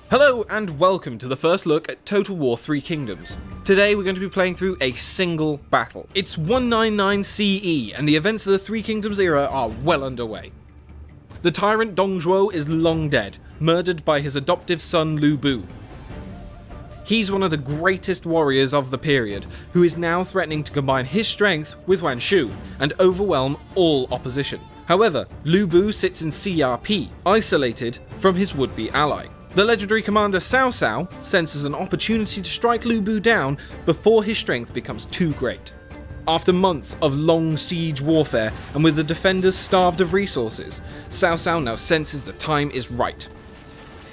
Hello and welcome to the first look at Total War 3 Kingdoms. Today we're going to be playing through a single battle. It's 199 CE and the events of the Three Kingdoms era are well underway. The tyrant Dong Zhuo is long dead, murdered by his adoptive son Lu Bu. He's one of the greatest warriors of the period, who is now threatening to combine his strength with Yuan Shu and overwhelm all opposition. However, Lu Bu sits in CRP, isolated from his would-be ally. The legendary commander Cao Cao senses an opportunity to strike Lu Bu down before his strength becomes too great. After months of long siege warfare and with the defenders starved of resources, Cao Cao now senses the time is right.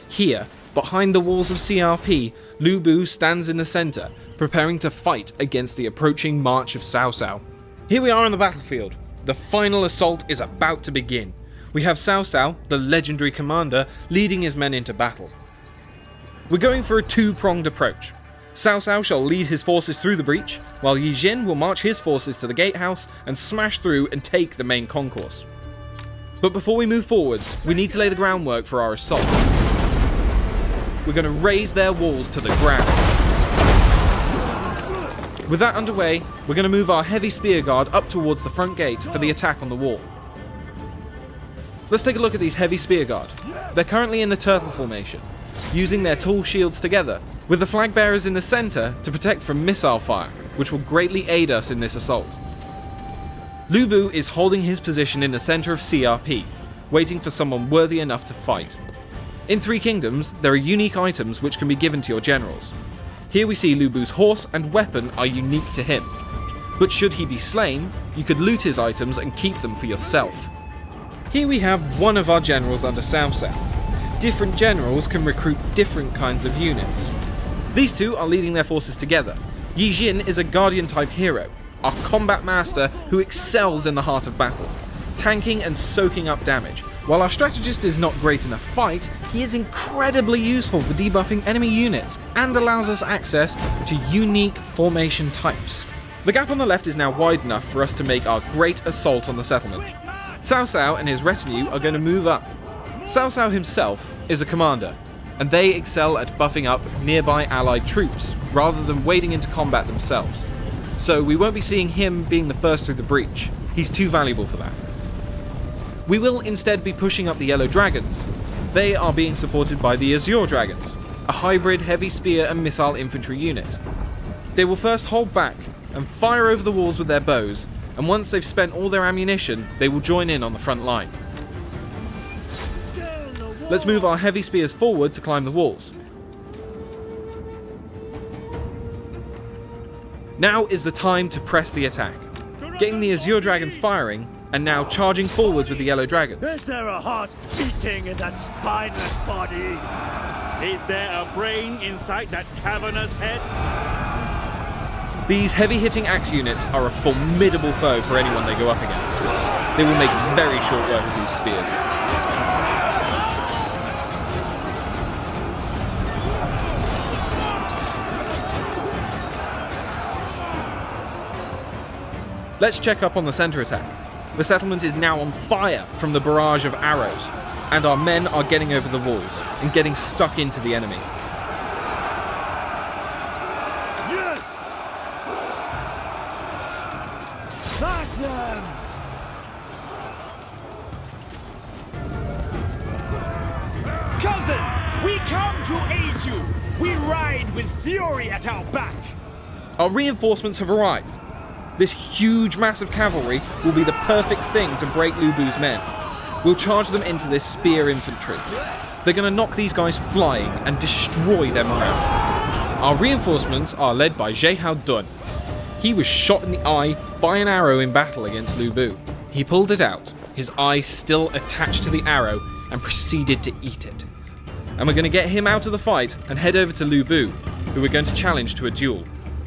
Here, behind the walls of CRP, Lu Bu stands in the center, preparing to fight against the approaching march of Cao Cao. Here we are on the battlefield. The final assault is about to begin. We have Cao Cao, the legendary commander, leading his men into battle. We're going for a two-pronged approach. Cao Cao shall lead his forces through the breach, while Yi Jin will march his forces to the gatehouse and smash through and take the main concourse. But before we move forwards, we need to lay the groundwork for our assault. We're going to raise their walls to the ground. With that underway, we're going to move our heavy spear guard up towards the front gate for the attack on the wall. Let's take a look at these heavy spear guard. They're currently in the turtle formation, using their tall shields together, with the flag bearers in the center to protect from missile fire, which will greatly aid us in this assault. Lu Bu is holding his position in the center of CRP, waiting for someone worthy enough to fight. In Three Kingdoms, there are unique items which can be given to your generals. Here we see Lu Bu's horse and weapon are unique to him, but should he be slain, you could loot his items and keep them for yourself. Here we have one of our generals under Cao Cao. Different generals can recruit different kinds of units. These two are leading their forces together. Yi Jin is a guardian type hero, our combat master who excels in the heart of battle, tanking and soaking up damage. While our strategist is not great in a fight, he is incredibly useful for debuffing enemy units and allows us access to unique formation types. The gap on the left is now wide enough for us to make our great assault on the settlement. Cao Cao and his retinue are going to move up. Cao Cao himself is a commander, and they excel at buffing up nearby allied troops, rather than wading into combat themselves. So we won't be seeing him being the first through the breach. He's too valuable for that. We will instead be pushing up the Yellow Dragons. They are being supported by the Azure Dragons, a hybrid heavy spear and missile infantry unit. They will first hold back and fire over the walls with their bows, and once they've spent all their ammunition, they will join in on the front line. Let's move our heavy spears forward to climb the walls. Now is the time to press the attack. Getting the Azure Dragons firing, and now charging forwards with the Yellow Dragons. Is there a heart beating in that spineless body? Is there a brain inside that cavernous head? These heavy-hitting axe units are a formidable foe for anyone they go up against. They will make very short work of these spears. Let's check up on the center attack. The settlement is now on fire from the barrage of arrows, and our men are getting over the walls and getting stuck into the enemy. Yes! Back them! Cousin, we come to aid you. We ride with fury at our back. Our reinforcements have arrived. This huge mass of cavalry will be the perfect thing to break Lu Bu's men. We'll charge them into this spear infantry. They're going to knock these guys flying and destroy their morale. Our reinforcements are led by Zhehao Dun. He was shot in the eye by an arrow in battle against Lu Bu. He pulled it out, his eye still attached to the arrow, and proceeded to eat it. And we're going to get him out of the fight and head over to Lu Bu, who we're going to challenge to a duel.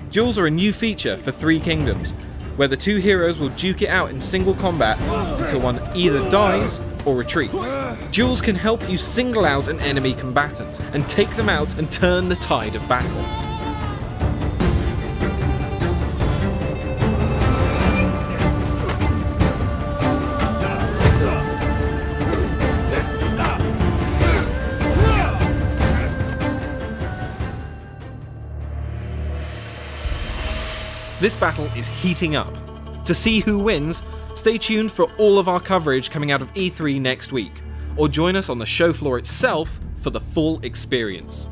Duels are a new feature for Three Kingdoms, where the two heroes will duke it out in single combat until one either dies or retreats. Duels can help you single out an enemy combatant and take them out and turn the tide of battle. This battle is heating up. To see who wins, stay tuned for all of our coverage coming out of E3 next week, or join us on the show floor itself for the full experience.